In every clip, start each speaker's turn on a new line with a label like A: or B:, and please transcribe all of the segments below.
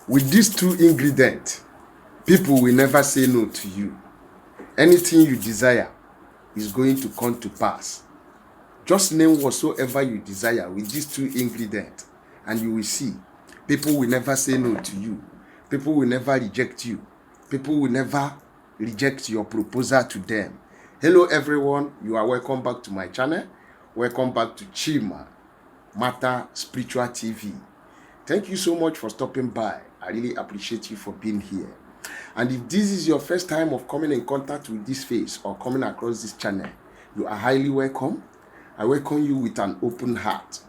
A: With these two ingredients, people will never say no to you. Anything you desire is going to come to pass. Just name whatsoever you desire with these two ingredients, and you will see people will never say no to you. People will never reject you. People will never reject your proposal to them. Hello everyone, you are welcome back to my channel. Welcome back to Chima Matter Spiritual TV. Thank you so much for stopping by. I really appreciate you for being here. And if this is your first time of coming in contact with this face or coming across this channel, you are highly welcome. I welcome you with an open heart.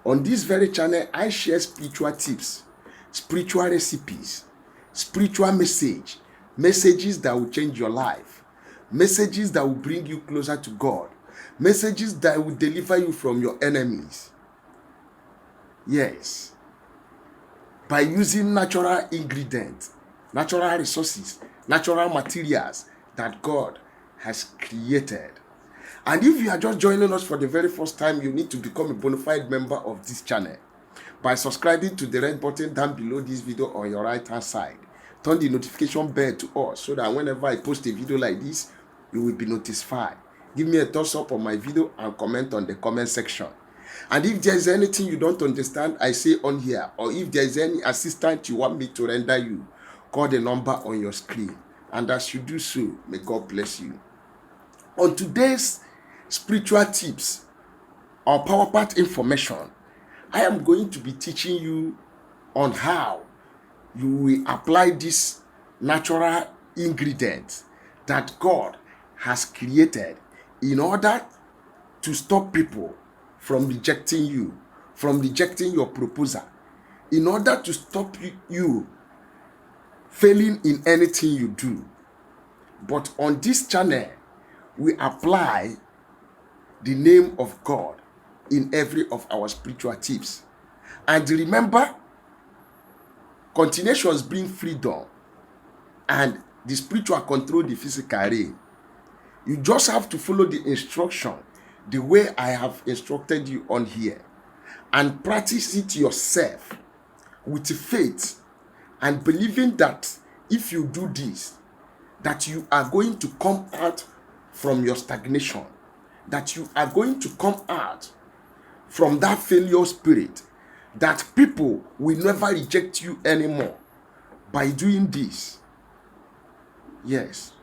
A: On this very channel, I share spiritual tips, spiritual recipes, spiritual messages that will change your life, messages that will bring you closer to God, messages that will deliver you from your enemies. Yes, by using natural ingredients, natural resources, natural materials that God has created. And if you are just joining us for the very first time, you need to become a bona fide member of this channel by subscribing to the red button down below this video on your right hand side. Turn the notification bell to us so that whenever I post a video like this, you will be notified. Give me a thumbs up on my video and comment on the comment section. And if there is anything you don't understand, I say on here, or if there is any assistance you want me to render you, call the number on your screen. And as you do so, may God bless you. On today's spiritual tips or power part information, I am going to be teaching you on how you will apply this natural ingredients that God has created in order to stop people from rejecting you, from rejecting your proposal, in order to stop you failing in anything you do. But on this channel, we apply the name of God in every of our spiritual tips. And remember, continuations bring freedom, and the spiritual control the physical realm. You just have to follow the instruction the way I have instructed you on here, and practice it yourself with faith and believing that if you do this, that you are going to come out from your stagnation, that you are going to come out from that failure spirit, that people will never reject you anymore by doing this. Yes,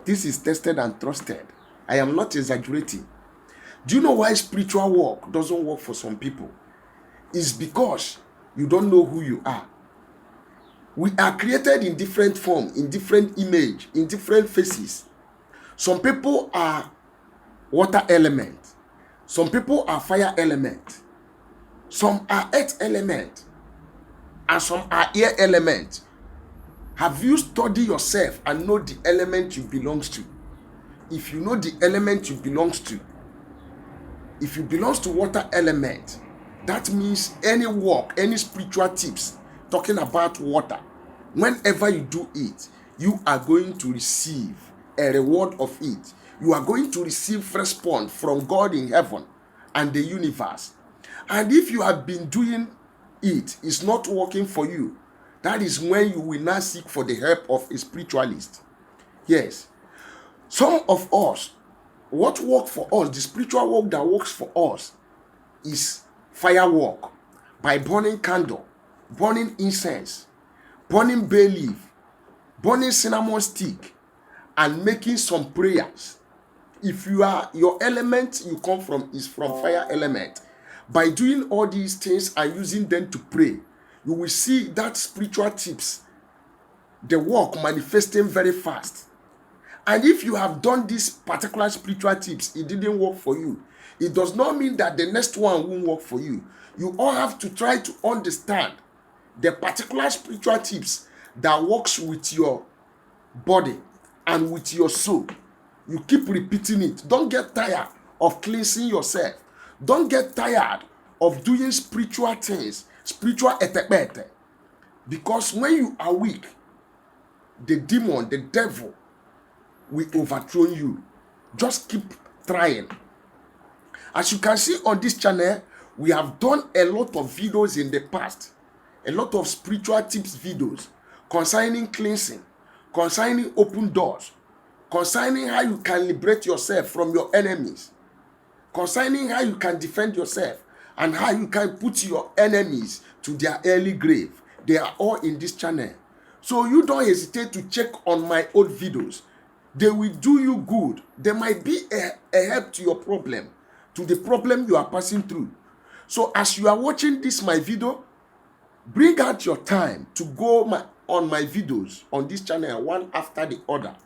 A: this is tested and trusted. I am not exaggerating. Do you know why spiritual work doesn't work for some people? It's because you don't know who you are. We are created in different form, in different image, in different faces. Some people are water element. Some people are fire element. Some are earth element. And some are air element. Have you studied yourself and know the element you belongs to? If you know the element you belongs to, if you belong to water element, that means any work, any spiritual tips talking about water, whenever you do it, you are going to receive a reward of it. You are going to receive response from God in heaven and the universe. And if you have been doing it, it's not working for you, that is when you will now seek for the help of a spiritualist. Yes. Some of us, what works for us, the spiritual work that works for us, is fire work, by burning candle, burning incense, burning bay leaf, burning cinnamon stick, and making some prayers. If you are, your element you come from is from fire element. By doing all these things and using them to pray, you will see that spiritual tips, the work manifesting very fast. And if you have done these particular spiritual tips, it didn't work for you, it does not mean that the next one won't work for you. You all have to try to understand the particular spiritual tips that works with your body and with your soul. You keep repeating it. Don't get tired of cleansing yourself. Don't get tired of doing spiritual things, spiritual etepete. Because when you are weak, the demon, the devil, will overthrow you. Just keep trying. As you can see on this channel, we have done a lot of videos in the past a lot of spiritual tips videos concerning cleansing, concerning open doors, concerning how you can liberate yourself from your enemies, concerning how you can defend yourself, and how you can put your enemies to their early grave. They are all in this channel. So you don't hesitate to check on my old videos. They will do you good. They might be a help to your problem, to the problem you are passing through. So as you are watching this my video, bring out your time to go on my videos on this channel, one after the other.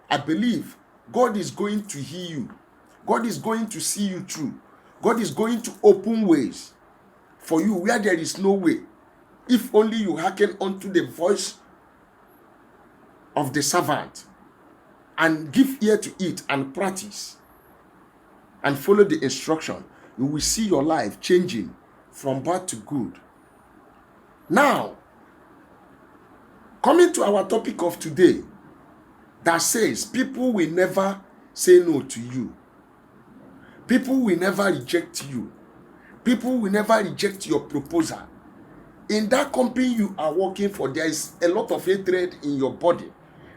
A: I believe God is going to heal you. God is going to see you through. God is going to open ways for you where there is no way. If only you hearken unto the voice of the servant and give ear to it and practice and follow the instruction, you will see your life changing from bad to good. Now, coming to our topic of today, that says people will never say no to you. People will never reject you. People will never reject your proposal. In that company you are working for, there is a lot of hatred in your body.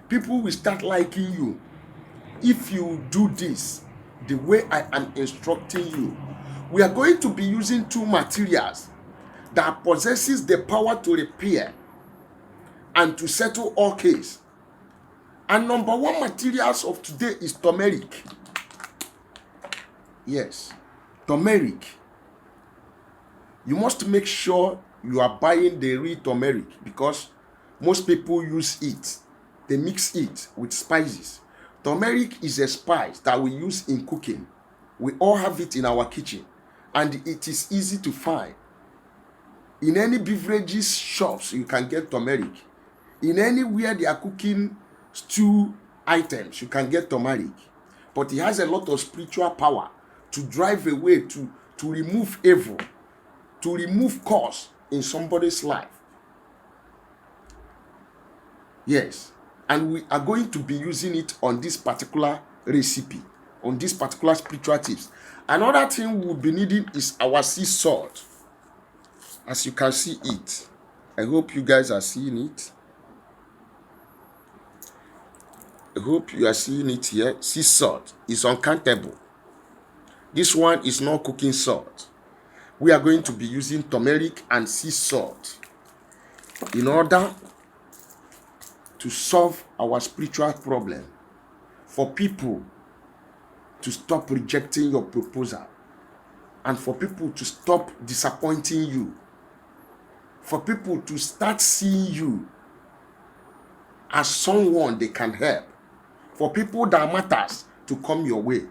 A: People will start liking you if you do this the way I am instructing you. We are going to be using two materials that possesses the power to repair and to settle all case. And number one materials of today is turmeric. Yes, turmeric. You must make sure you are buying the real turmeric, because most people use it. They mix it with spices. Turmeric is a spice that we use in cooking. We all have it in our kitchen, and it is easy to find. In any beverages shops, you can get turmeric. In anywhere they are cooking stew items, you can get turmeric. But it has a lot of spiritual power to drive away, to remove evil, to remove curse in somebody's life. Yes, and we are going to be using it on this particular recipe, on this particular spiritual tips. Another thing we'll be needing is our sea salt. As you can see it, I hope you guys are seeing it. I hope you are seeing it here. Sea salt is uncountable. This one is not cooking salt. We are going to be using turmeric and sea salt in order to solve our spiritual problem, for people to stop rejecting your proposal, and for people to stop disappointing you, for people to start seeing you as someone they can help, for people that matters to come your way.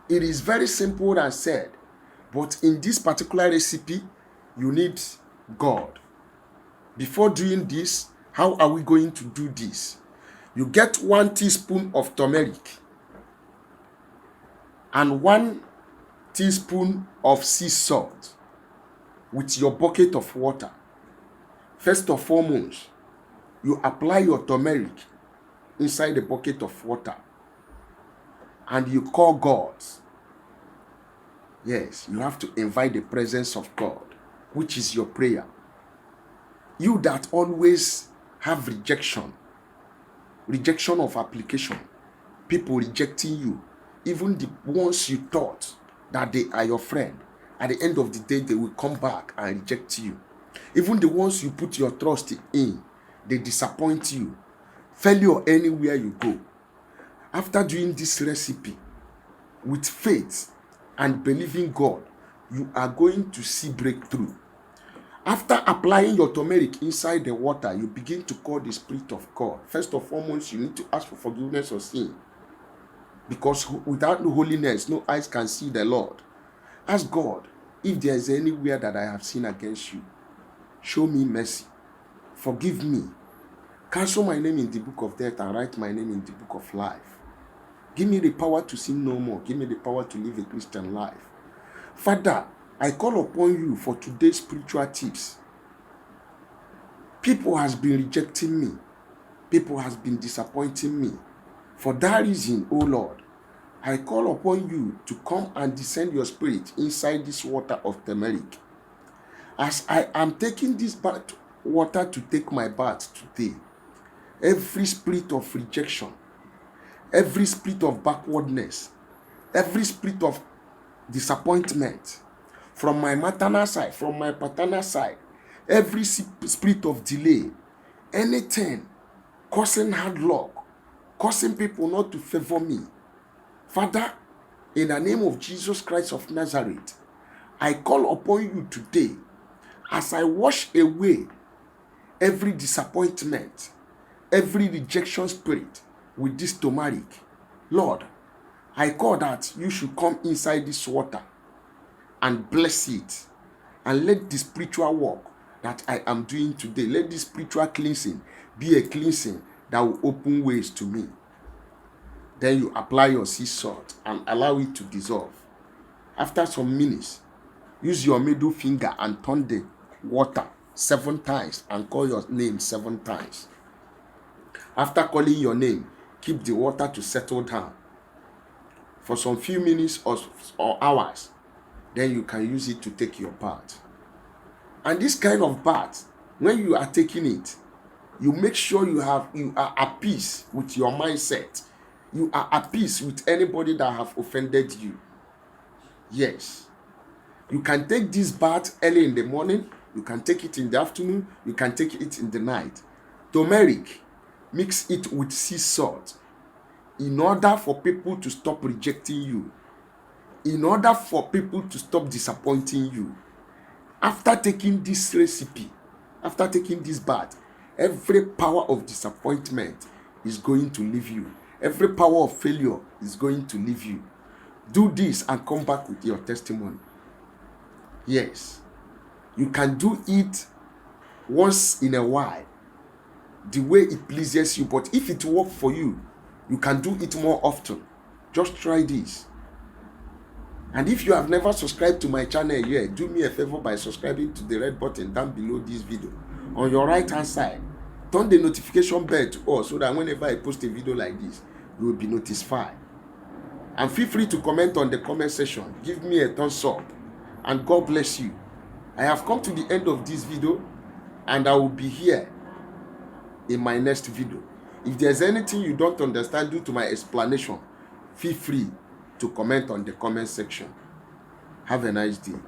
A: It is very simple and said, but in this particular recipe, you need God. Before doing this, how are we going to do this? You get 1 teaspoon of turmeric and 1 teaspoon of sea salt with your bucket of water. First and foremost, you apply your turmeric inside the bucket of water and you call God. Yes, you have to invite the presence of God, which is your prayer. You that always have rejection of application, people rejecting you, even the ones you thought that they are your friend, at the end of the day they will come back and reject you. Even the ones you put your trust in, they disappoint you. Failure anywhere you go. After doing this recipe with faith and believing God, you are going to see breakthrough. After applying your turmeric inside the water, you begin to call the Spirit of God. First and foremost, you need to ask for forgiveness of sin, because without holiness, no eyes can see the Lord. Ask God, if there is anywhere that I have sinned against you, show me mercy. Forgive me. Cancel my name in the book of death and write my name in the book of life. Give me the power to sin no more. Give me the power to live a Christian life. Father, I call upon you for today's spiritual tips. People has been rejecting me. People has been disappointing me. For that reason, oh Lord, I call upon you to come and descend your spirit inside this water of turmeric. As I am taking this bath water to take my bath today, every spirit of rejection, every spirit of backwardness, every spirit of disappointment from my maternal side, from my paternal side, every spirit of delay, anything causing hard luck, causing people not to favor me, Father, in the name of Jesus Christ of Nazareth, I call upon you today as I wash away every disappointment, every rejection spirit with this turmeric. Lord, I call that you should come inside this water and bless it, and let the spiritual work that I am doing today, let this spiritual cleansing be a cleansing that will open ways to me. Then you apply your sea salt and allow it to dissolve. After some minutes, use your middle finger and turn the water 7 times and call your name 7 times. After calling your name, keep the water to settle down for some few minutes or hours. Then you can use it to take your bath. And this kind of bath, when you are taking it, you make sure you are at peace with your mindset. You are at peace with anybody that have offended you. Yes. You can take this bath early in the morning. You can take it in the afternoon. You can take it in the night. Turmeric, mix it with sea salt in order for people to stop rejecting you. In order for people to stop disappointing you. After taking this recipe, after taking this bath, every power of disappointment is going to leave you. Every power of failure is going to leave you. Do this and come back with your testimony. Yes, you can do it once in a while, the way it pleases you. But if it works for you, you can do it more often. Just try this. And if you have never subscribed to my channel yet, do me a favor by subscribing to the red button down below this video. On your right hand side, turn the notification bell to all so that whenever I post a video like this, you will be notified. And feel free to comment on the comment section. Give me a thumbs up. And God bless you. I have come to the end of this video, and I will be here in my next video. If there's anything you don't understand due to my explanation, feel free to comment on the comment section. Have a nice day.